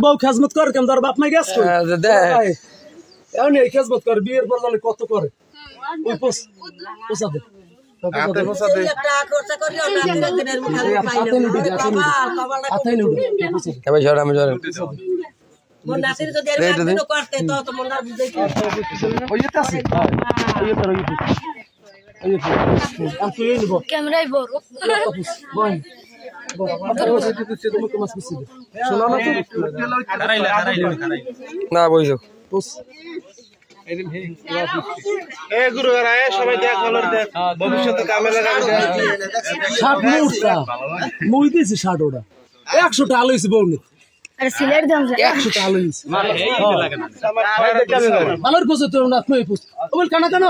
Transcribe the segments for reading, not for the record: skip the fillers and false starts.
বউ খেজমত করে কেন তোর বাপ মাই গেছ খেজমত করে বিয়ের পর কত করে না বইছো ভবিষ্যতে কামে লাগাবে 60 ওটা 100 টাকা লইছে বউ সিলেট দাম 100 টাকা লইছে ভালোর পোষে তো না কই পোষ ওল কানা কানা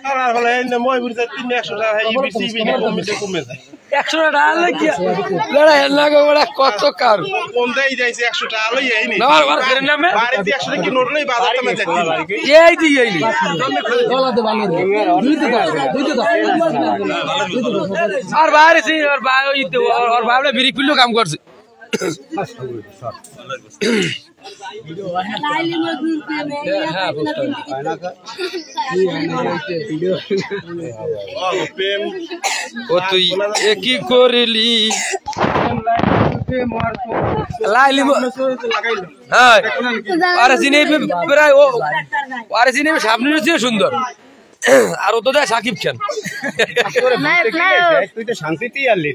আর হলে না মই বুঝতে 300 টাকা এই বিসিবি না কমে যায় 100 টাকা লাগি লড়াই লাগো বড় কত কার কোন দেই যাইছে 100 টাকা লই আইনি না আর করে নামে বাড়ি 100 টাকা কি নোট লই বাজার মে যাচ্ছি এই দি এইনি গলা দে ভালো রে দুই তো আর বাইরে সি আর ভাই ওই তো আর বাবলে বিরি পিল্লো কাম করছে ও তুই কি করলি লাইলি হ্যাঁ আরে জিনে প্রায় ও আরে জিনে সামনে সুন্দর আর ও তো সাকিব খান না তুই তো শান্তিতেই আনলি।